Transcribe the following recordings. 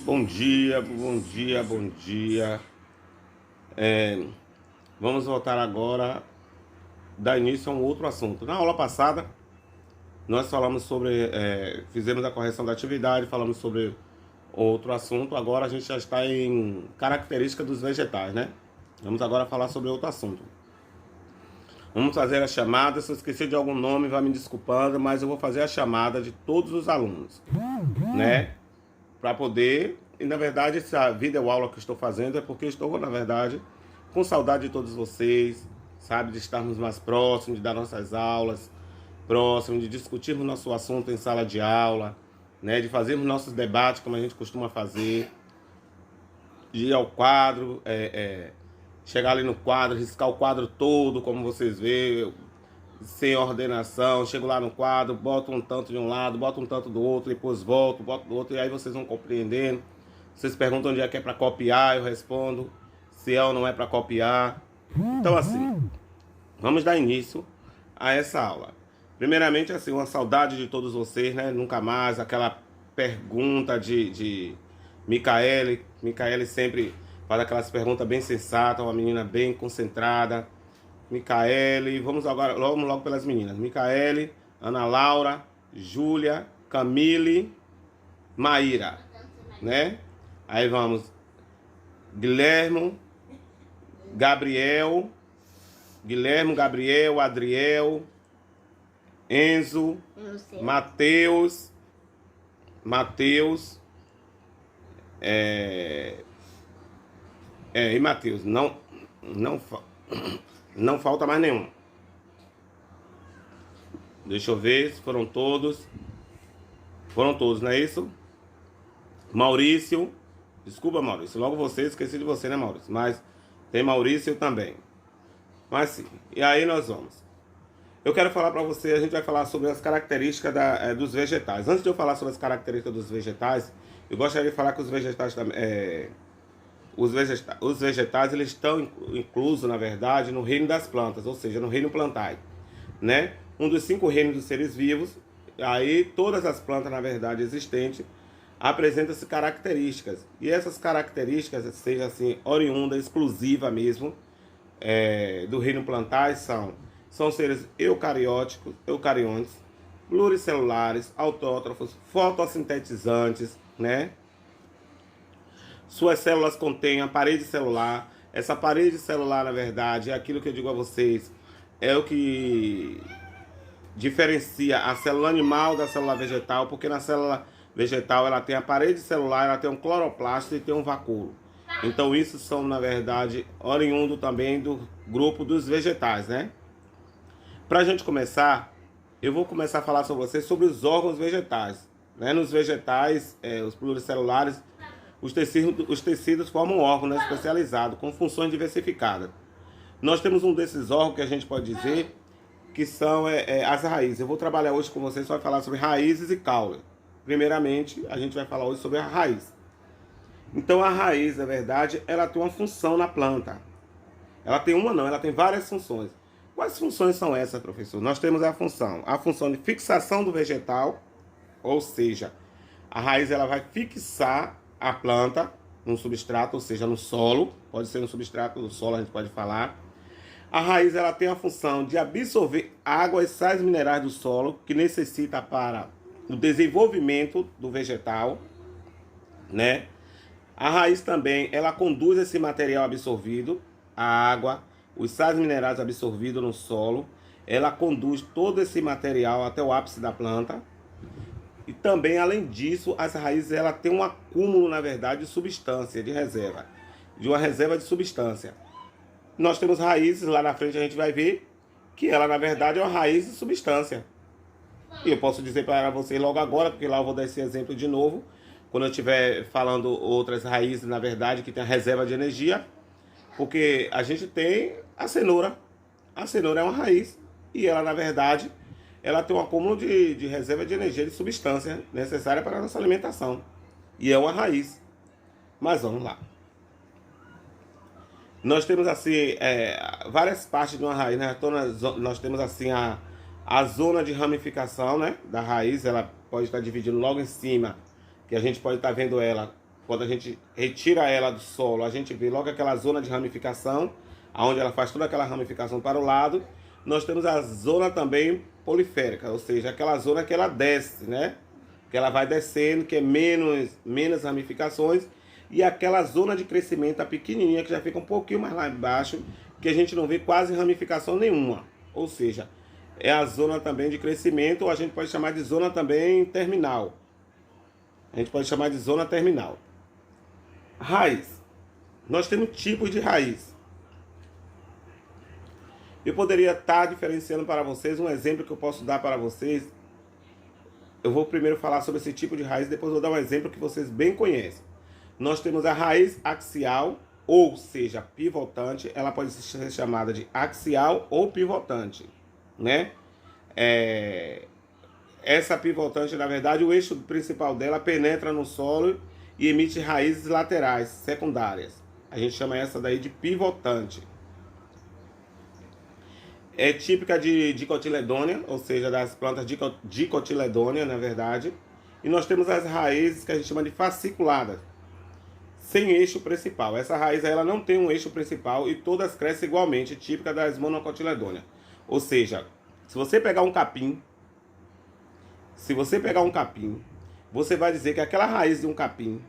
Bom dia, bom dia, bom dia. Vamos voltar agora, dar início a um outro assunto. Na aula passada, nós falamos sobre, fizemos a correção da atividade, falamos sobre outro assunto. Agora a gente já está em característica dos vegetais, né? Vamos agora falar sobre outro assunto. Vamos fazer a chamada. Se eu esquecer de algum nome, vai me desculpando, mas eu vou fazer a chamada de todos os alunos, né? Para poder, e na verdade essa videoaula que eu estou fazendo é porque eu estou, na verdade, com saudade de todos vocês, sabe, de estarmos mais próximos, de dar nossas aulas próximos, de discutirmos nosso assunto em sala de aula, né, de fazermos nossos debates como a gente costuma fazer, de ir ao quadro, chegar ali no quadro, riscar o quadro todo, como vocês veem, sem ordenação. Chego lá no quadro, boto um tanto de um lado, boto um tanto do outro, depois volto, boto do outro, e aí vocês vão compreendendo. Vocês perguntam onde é que é para copiar, eu respondo se é ou não é para copiar. Então assim, vamos dar início a essa aula. Primeiramente, assim, uma saudade de todos vocês, né? Nunca mais, aquela pergunta de Micaele. Micaele sempre faz aquelas perguntas bem sensatas, uma menina bem concentrada. Micaele, vamos logo pelas meninas. Micaele, Ana Laura, Júlia, Camille, Maíra, né? Aí vamos, Guilherme, Gabriel, Adriel, Enzo, Matheus, e Matheus, não falta mais nenhum. Deixa eu ver se foram todos. Foram todos, não é isso? Maurício. Desculpa, Maurício. Logo você, esqueci de você, né, Maurício? Mas tem Maurício também. Mas sim. E aí nós vamos. Eu quero falar para você, a gente vai falar sobre as características dos vegetais. Antes de eu falar sobre as características dos vegetais, eu gostaria de falar que os vegetais também... Os vegetais, eles estão inclusos, na verdade, no reino das plantas, ou seja, no reino plantae, né? Um dos 5 reinos dos seres vivos. Aí todas as plantas, na verdade, existentes, apresentam-se características. E essas características, seja assim, oriunda, exclusiva mesmo, do reino plantae, são seres eucariontes, pluricelulares, autótrofos, fotossintetizantes, né? Suas células contêm a parede celular. Essa parede celular, na verdade, é aquilo que eu digo a vocês, é o que diferencia a célula animal da célula vegetal, porque na célula vegetal ela tem a parede celular, ela tem um cloroplasto e tem um vacúolo. Então isso são, na verdade, oriundo também do grupo dos vegetais, né? Para a gente começar, eu vou começar a falar sobre vocês sobre os órgãos vegetais, né? Nos vegetais, os pluricelulares, os tecidos formam um órgão, né, especializado, com funções diversificadas. Nós temos um desses órgãos que a gente pode dizer que são as raízes. Eu vou trabalhar hoje com vocês, só falar sobre raízes e caule. Primeiramente, a gente vai falar hoje sobre a raiz. Então a raiz, na verdade, ela tem uma função na planta. Ela tem uma não, ela tem várias funções. Quais funções são essas, professor? Nós temos a função de fixação do vegetal, ou seja, a raiz ela vai fixar a planta num substrato, ou seja, no solo. Pode ser no substrato do solo, a gente pode falar. A raiz ela tem a função de absorver água e sais minerais do solo que necessita para o desenvolvimento do vegetal, né? A raiz também ela conduz esse material absorvido, a água, os sais minerais absorvidos no solo. Ela conduz todo esse material até o ápice da planta. E também, além disso, as raízes ela tem um acúmulo, na verdade, de substância, de reserva. De uma reserva de substância. Nós temos raízes, lá na frente a gente vai ver, que ela, na verdade, é uma raiz de substância. E eu posso dizer para vocês logo agora, porque lá eu vou dar esse exemplo de novo, quando eu estiver falando outras raízes, na verdade, que tem a reserva de energia. Porque a gente tem a cenoura. A cenoura é uma raiz. E ela, na verdade, ela tem um acúmulo de reserva de energia, de substância necessária para a nossa alimentação. E é uma raiz. Mas vamos lá. Nós temos assim várias partes de uma raiz, né? Nós temos assim a zona de ramificação, né, da raiz. Ela pode estar dividindo logo em cima, que a gente pode estar vendo ela quando a gente retira ela do solo, a gente vê logo aquela zona de ramificação, onde ela faz toda aquela ramificação para o lado. Nós temos a zona também poliférica, ou seja, aquela zona que ela desce, né? Que ela vai descendo, que é menos ramificações, e aquela zona de crescimento, a pequenininha, que já fica um pouquinho mais lá embaixo, que a gente não vê quase ramificação nenhuma. Ou seja, é a zona também de crescimento, ou a gente pode chamar de zona também terminal. A gente pode chamar de zona terminal. Raiz. Nós temos tipos de raiz. Eu poderia estar diferenciando para vocês um exemplo que eu posso dar para vocês. Eu vou primeiro falar sobre esse tipo de raiz, depois vou dar um exemplo que vocês bem conhecem. Nós temos a raiz axial, ou seja, pivotante. Ela pode ser chamada de axial ou pivotante, né? Essa pivotante, na verdade, o eixo principal dela penetra no solo e emite raízes laterais, secundárias. A gente chama essa daí de pivotante. É típica de dicotiledônia, ou seja, das plantas dicotiledônia, na verdade. E nós temos as raízes que a gente chama de fasciculadas, sem eixo principal. Essa raiz ela não tem um eixo principal e todas crescem igualmente, típica das monocotiledôneas. Ou seja, se você pegar um capim, você vai dizer que aquela raiz de um capim,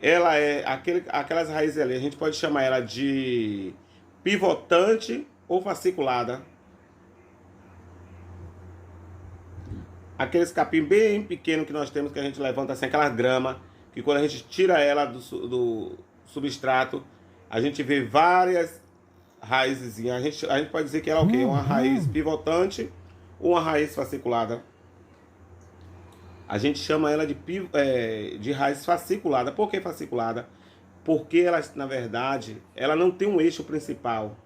ela é aquelas raízes ali, a gente pode chamar ela de pivotante ou fasciculada. Aqueles capim bem pequeno que nós temos, que a gente levanta assim, aquela grama, que quando a gente tira ela do substrato, a gente vê várias raízes. A gente pode dizer que ela é o quê? Uma raiz pivotante ou uma raiz fasciculada. A gente chama ela de raiz fasciculada. Por que fasciculada? Porque ela, na verdade, ela não tem um eixo principal.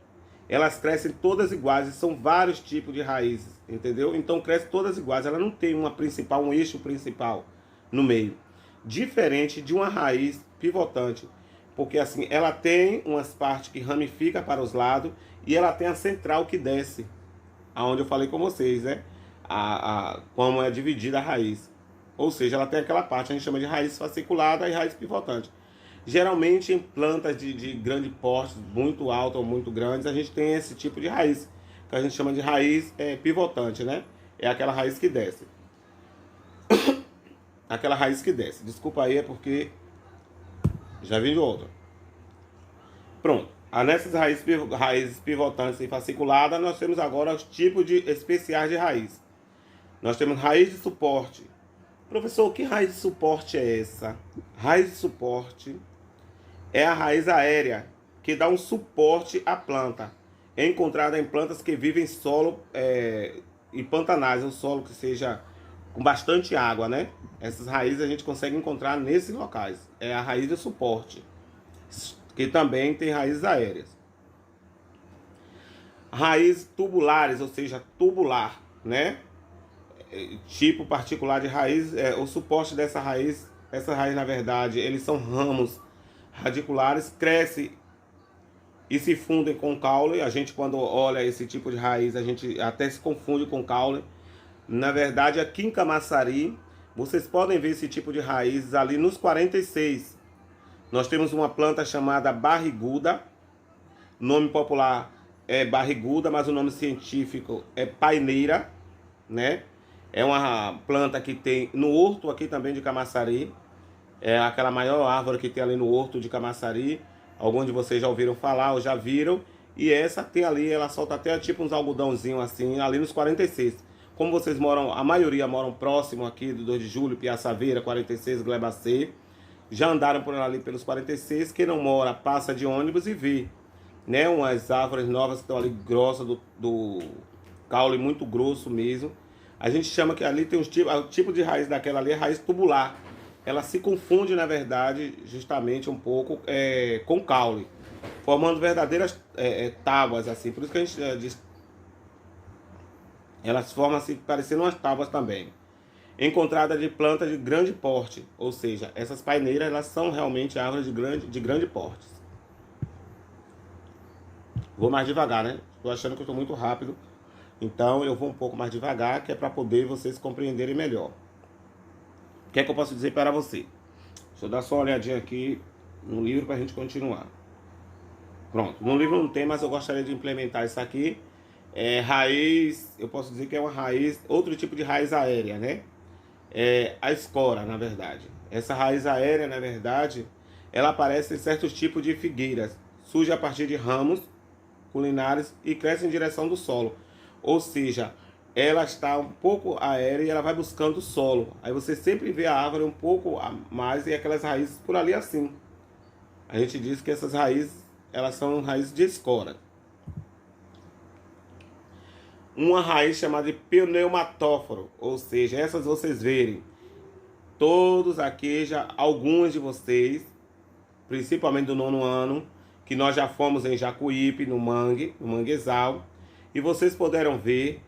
Elas crescem todas iguais e são vários tipos de raízes, entendeu? Então crescem todas iguais, ela não tem um eixo principal no meio. Diferente de uma raiz pivotante, porque assim, ela tem umas partes que ramifica para os lados e ela tem a central que desce, aonde eu falei com vocês, né? Como é dividida a raiz. Ou seja, ela tem aquela parte, a gente chama de raiz fasciculada e raiz pivotante. Geralmente em plantas de grande porte, muito alta ou muito grandes, a gente tem esse tipo de raiz, que a gente chama de raiz pivotante, né? É aquela raiz que desce. Aquela raiz que desce. Desculpa aí, é porque já vim de outra. Pronto. Nessas raízes pivotantes e fasciculadas, nós temos agora os tipos especiais de raiz. Nós temos raiz de suporte. Professor, que raiz de suporte é essa? Raiz de suporte é a raiz aérea, que dá um suporte à planta. É encontrada em plantas que vivem em solo e pantanais, um solo que seja com bastante água, né? Essas raízes a gente consegue encontrar nesses locais. É a raiz de suporte, que também tem raízes aéreas. Raízes tubulares, ou seja, tubular, né? Tipo particular de raiz, o suporte dessa raiz, na verdade, eles são ramos radiculares, crescem e se fundem com o caule. A gente, quando olha esse tipo de raiz, a gente até se confunde com o caule. Na verdade, aqui em Camaçari, vocês podem ver esse tipo de raízes ali nos 46. Nós temos uma planta chamada barriguda. O nome popular é barriguda, mas o nome científico é paineira, né? É uma planta que tem no horto aqui também de Camaçari. É aquela maior árvore que tem ali no horto de Camaçari. Alguns de vocês já ouviram falar ou já viram. E essa tem ali, ela solta até tipo uns algodãozinhos assim, ali nos 46. Como vocês moram, a maioria moram próximo aqui do 2 de julho, Piaçaveira, 46, Glebacê. Já andaram por ali pelos 46. Quem não mora, passa de ônibus e vê, né? Umas árvores novas que estão ali grossas, do caule muito grosso mesmo. A gente chama que ali tem o tipo de raiz daquela ali é raiz tubular. Ela se confunde, na verdade, justamente um pouco com caule, formando verdadeiras tábuas, assim. Por isso que a gente diz, elas formam assim, parecendo umas tábuas também. Encontrada de plantas de grande porte, ou seja, essas paineiras elas são realmente árvores de grande porte. Vou mais devagar, né? Estou achando que eu estou muito rápido, então eu vou um pouco mais devagar, que é para poder vocês compreenderem melhor. O que é que eu posso dizer para você? Deixa eu dar só uma olhadinha aqui no livro para a gente continuar. Pronto, no livro não tem, mas eu gostaria de implementar isso aqui. É raiz, eu posso dizer que é uma raiz, outro tipo de raiz aérea, né? É a escora, na verdade. Essa raiz aérea, na verdade, ela aparece em certos tipos de figueiras. Surge a partir de ramos culinares e cresce em direção do solo. Ou seja, ela está um pouco aérea e ela vai buscando o solo. Aí você sempre vê a árvore um pouco a mais e aquelas raízes por ali assim. A gente diz que essas raízes, elas são raízes de escora. Uma raiz chamada de pneumatóforo, ou seja, essas vocês verem, todos aqui, já alguns de vocês, principalmente do 9º ano, que nós já fomos em Jacuípe, no manguezal, e vocês puderam ver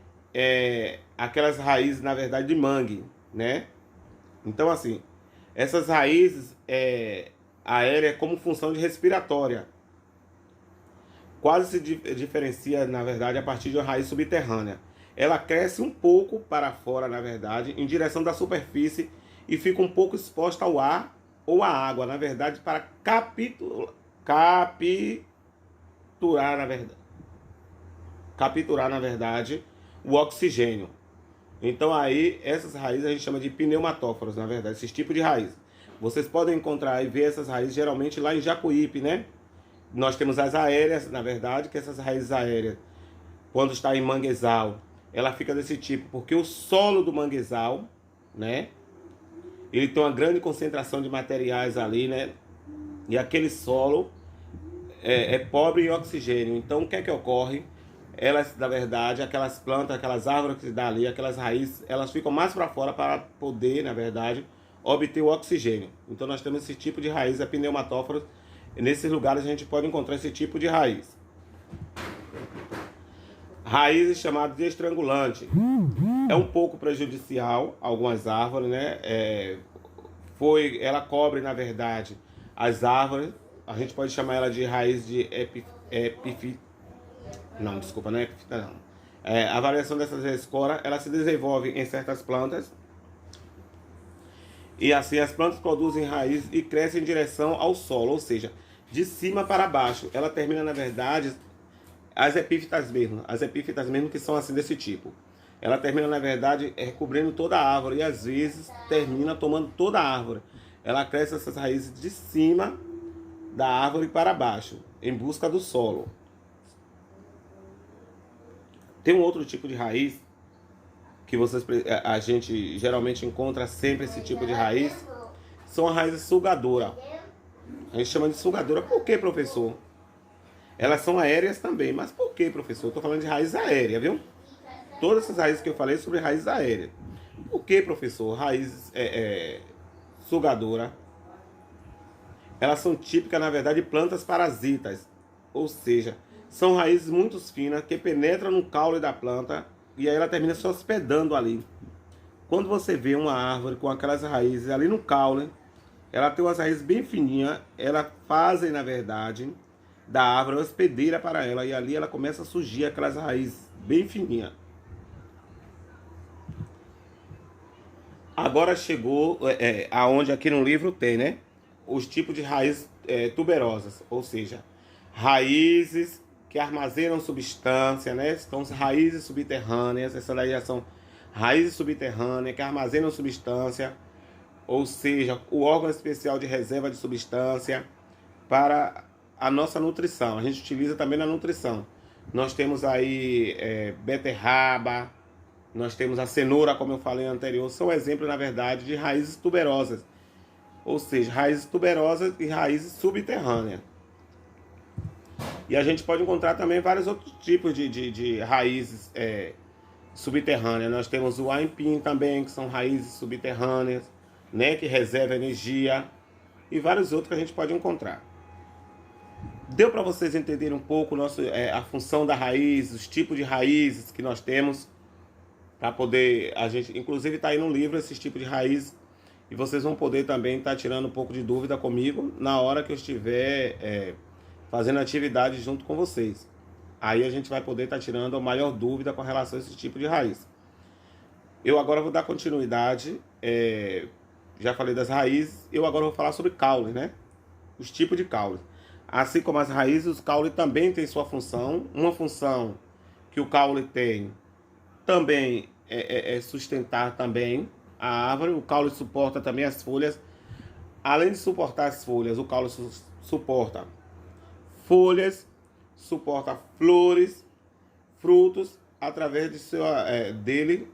aquelas raízes, na verdade, de mangue, né? Então, assim, essas raízes aéreas como função de respiratória, quase se diferencia, na verdade, a partir de uma raiz subterrânea. Ela cresce um pouco para fora, na verdade, em direção da superfície e fica um pouco exposta ao ar ou à água, na verdade, para capturar, na verdade, o oxigênio. Então aí, essas raízes a gente chama de pneumatóforos, na verdade, esses tipos de raiz. Vocês podem encontrar e ver essas raízes geralmente lá em Jacuípe, né? Nós temos as aéreas, na verdade, que essas raízes aéreas, quando está em manguezal, ela fica desse tipo, porque o solo do manguezal, né? Ele tem uma grande concentração de materiais ali, né? E aquele solo é pobre em oxigênio. Então, o que é que ocorre? Elas, na verdade, aquelas plantas, aquelas árvores que se dá ali, aquelas raízes, elas ficam mais para fora para poder, na verdade, obter o oxigênio. Então, nós temos esse tipo de raiz, a pneumatóforos. Nesses lugares a gente pode encontrar esse tipo de raiz. Raízes chamadas de estrangulante. É um pouco prejudicial algumas árvores, né? Ela cobre, na verdade, as árvores. A gente pode chamar ela de raiz de não, desculpa, não é epifita, não. A variação dessas esporas, ela se desenvolve em certas plantas. E assim as plantas produzem raiz e crescem em direção ao solo, ou seja, de cima para baixo. Ela termina, na verdade, as epífitas mesmo que são assim desse tipo. Ela termina, na verdade, recobrindo toda a árvore e às vezes termina tomando toda a árvore. Ela cresce essas raízes de cima da árvore para baixo, em busca do solo. Tem um outro tipo de raiz que a gente geralmente encontra sempre esse tipo de raiz, são as raízes sugadoras. A gente chama de sugadora. Por que, professor? Elas são aéreas também. Mas por que, professor? Eu estou falando de raiz aérea, viu? Todas essas raízes que eu falei sobre raízes aéreas. Por que, professor? Raízes sugadora. Elas são típicas, na verdade, de plantas parasitas. Ou seja, são raízes muito finas que penetram no caule da planta e aí ela termina se hospedando ali. Quando você vê uma árvore com aquelas raízes ali no caule, ela tem umas raízes bem fininhas, elas fazem, na verdade, da árvore uma hospedeira para ela, e ali ela começa a surgir aquelas raízes bem fininhas. Agora chegou aonde aqui no livro tem, né? Os tipos de raízes tuberosas, ou seja, raízes que armazenam substância, né? São raízes subterrâneas, essas daí já são raízes subterrâneas que armazenam substância, ou seja, o órgão especial de reserva de substância para a nossa nutrição. A gente utiliza também na nutrição. Nós temos aí beterraba, nós temos a cenoura, como eu falei anterior, são exemplos, na verdade, de raízes tuberosas, ou seja, raízes tuberosas e raízes subterrâneas. E a gente pode encontrar também vários outros tipos de raízes subterrâneas. Nós temos o aipim também, que são raízes subterrâneas, né, que reserva energia, e vários outros que a gente pode encontrar. Deu para vocês entenderem um pouco a função da raiz, os tipos de raízes que nós temos, para poder, a gente, inclusive está aí no livro esses tipos de raiz, e vocês vão poder também estar tirando um pouco de dúvida comigo na hora que eu estiver fazendo atividade junto com vocês. Aí a gente vai poder estar tirando a maior dúvida com relação a esse tipo de raiz. Eu agora vou dar continuidade já falei das raízes, eu agora vou falar sobre caule, né? Os tipos de caule. Assim como as raízes, os caule também têm sua função. Uma função que o caule tem também é sustentar também a árvore. O caule suporta também as folhas. Além de suportar as folhas, o caule suporta folhas, suporta flores, frutos, através dele.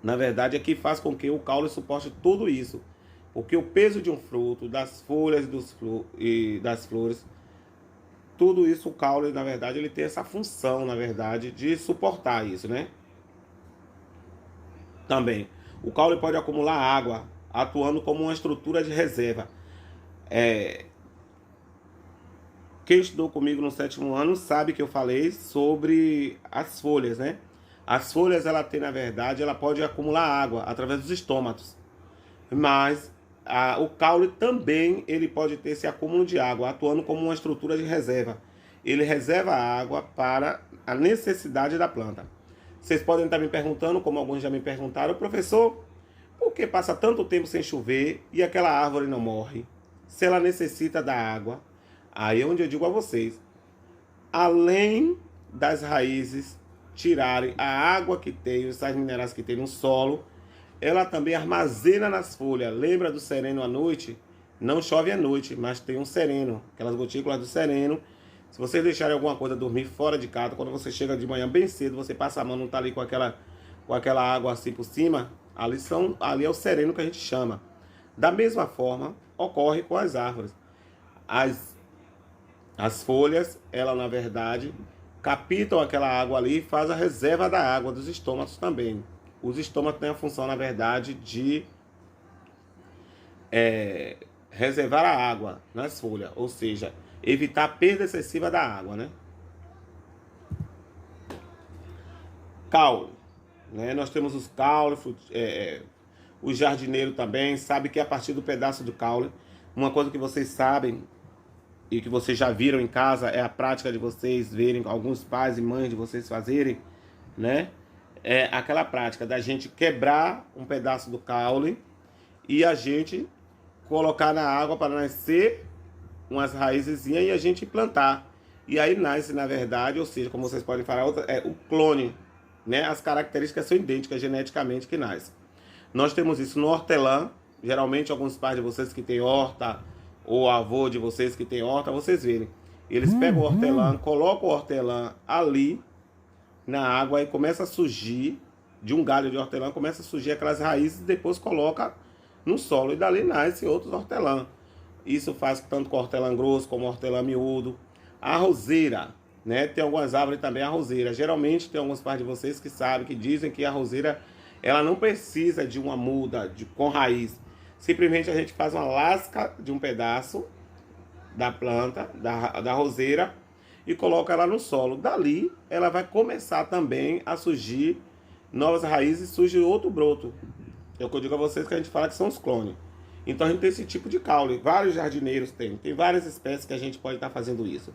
Na verdade, é que faz com que o caule suporte tudo isso. Porque o peso de um fruto, das folhas e das flores, tudo isso, o caule, na verdade, ele tem essa função, na verdade, de suportar isso, né? Também, o caule pode acumular água, atuando como uma estrutura de reserva. Quem estudou comigo no 7º ano sabe que eu falei sobre as folhas, né? As folhas, ela tem, na verdade, ela pode acumular água através dos estômatos. Mas o caule também ele pode ter esse acúmulo de água, atuando como uma estrutura de reserva. Ele reserva a água para a necessidade da planta. Vocês podem estar me perguntando, como alguns já me perguntaram, professor, por que passa tanto tempo sem chover e aquela árvore não morre? Se ela necessita da água. Aí é onde eu digo a vocês, além das raízes tirarem a água que tem, os sais minerais que tem no solo, ela também armazena nas folhas. Lembra do sereno à noite? Não chove à noite, mas tem um sereno, aquelas gotículas do sereno. Se vocês deixarem alguma coisa dormir fora de casa, quando você chega de manhã bem cedo, você passa a mão, não está ali com aquela água assim por cima, ali é o sereno que a gente chama. Da mesma forma, ocorre com as árvores. As folhas, ela na verdade, captam aquela água ali e faz a reserva da água dos estômatos também. Os estômatos têm a função, na verdade, de reservar a água nas folhas, ou seja, evitar a perda excessiva da água, né? Caule, né? Nós temos os caules, o jardineiro também sabe que a partir do pedaço do caule, uma coisa que vocês sabem e que vocês já viram em casa é a prática de vocês verem alguns pais e mães de vocês fazerem, né? É aquela prática da gente quebrar um pedaço do caule e a gente colocar na água para nascer umas raízes e a gente plantar. E aí nasce, na verdade, ou seja, como vocês podem falar, o clone, né? As características são idênticas geneticamente que nasce. Nós temos isso no hortelã. Geralmente, alguns pais de vocês que têm horta, ou avô de vocês que tem horta, vocês verem. Eles pegam o hortelã, colocam o hortelã ali na água e começa a surgir, de um galho de hortelã, começa a surgir aquelas raízes e depois coloca no solo e dali nasce outros hortelã. Isso faz tanto com hortelã grosso como hortelã miúdo. A roseira, né? Tem algumas árvores também, a roseira. Geralmente tem alguns pais de vocês que sabem, que dizem que a roseira, ela não precisa de uma muda com raiz. Simplesmente a gente faz uma lasca de um pedaço da planta, da roseira, e coloca ela no solo. Dali, ela vai começar também a surgir novas raízes, surge outro broto. É o que eu digo a vocês que a gente fala que são os clones. Então a gente tem esse tipo de caule. Vários jardineiros têm. Tem várias espécies que a gente pode estar fazendo isso.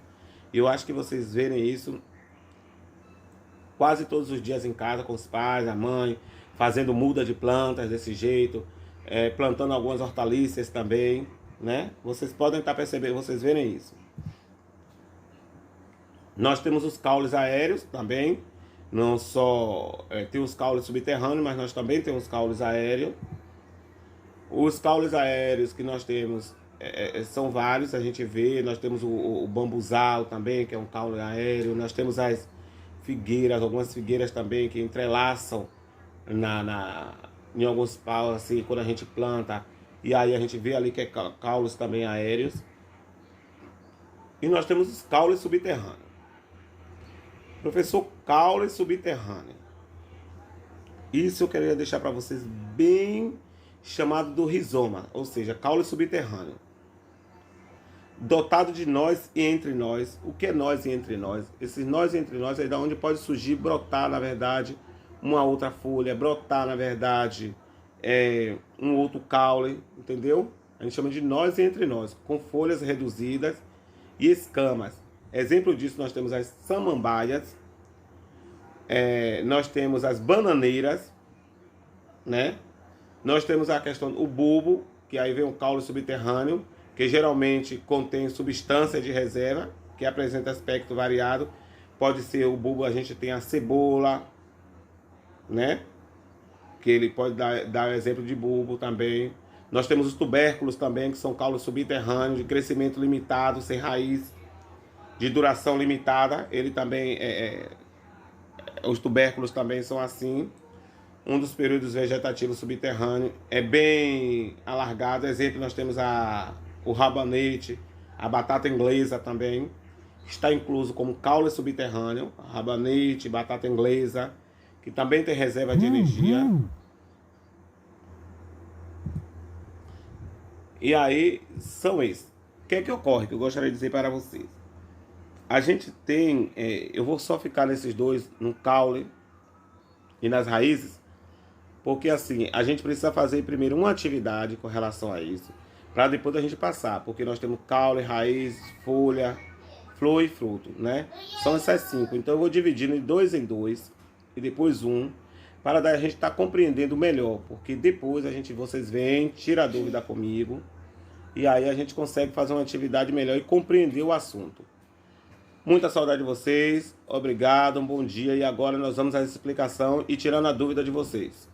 E eu acho que vocês verem isso quase todos os dias em casa com os pais, a mãe, fazendo muda de plantas desse jeito. Plantando algumas hortaliças também, né? Vocês podem estar percebendo, vocês verem isso. Nós temos os caules aéreos também, não só tem os caules subterrâneos, mas nós também temos os caules aéreos. Os caules aéreos que nós temos são vários, a gente vê. Nós temos o bambuzal também, que é um caule aéreo. Nós temos as figueiras, algumas figueiras também que entrelaçam em alguns paus, assim, quando a gente planta, e aí a gente vê ali que é caules também aéreos. E nós temos os caules subterrâneos. Professor, caule subterrâneo. Isso eu queria deixar para vocês bem chamado do rizoma, ou seja, caule subterrâneo. Dotado de nós e entre nós. O que é nós e entre nós? Esses nós e entre nós é da onde pode surgir, brotar, na verdade, uma outra folha, brotar, na verdade, um outro caule, entendeu? A gente chama de nós e entre nós, com folhas reduzidas e escamas. Exemplo disso, nós temos as samambaias, nós temos as bananeiras, né? Nós temos a questão do bulbo, que aí vem o caule subterrâneo, que geralmente contém substância de reserva, que apresenta aspecto variado. Pode ser o bulbo, a gente tem a cebola, né? Que ele pode dar exemplo de bulbo também. Nós temos os tubérculos também, que são caules subterrâneos, de crescimento limitado, sem raiz, de duração limitada. Ele também os tubérculos também são assim. Um dos períodos vegetativos subterrâneos é bem alargado. Exemplo, nós temos o rabanete, a batata inglesa também, está incluso como caule subterrâneo, rabanete, batata inglesa, que também tem reserva de energia. E aí, são esses. O que é que ocorre, que eu gostaria de dizer para vocês? A gente tem, eu vou só ficar nesses dois, no caule e nas raízes, porque assim, a gente precisa fazer primeiro uma atividade com relação a isso, para depois a gente passar, porque nós temos caule, raiz, folha, flor e fruto, né? São essas 5. Então eu vou dividindo em dois e depois um, para a gente estar compreendendo melhor, porque depois vocês vêm, tira a dúvida comigo, e aí a gente consegue fazer uma atividade melhor e compreender o assunto. Muita saudade de vocês, obrigado, um bom dia, e agora nós vamos à explicação e tirando a dúvida de vocês.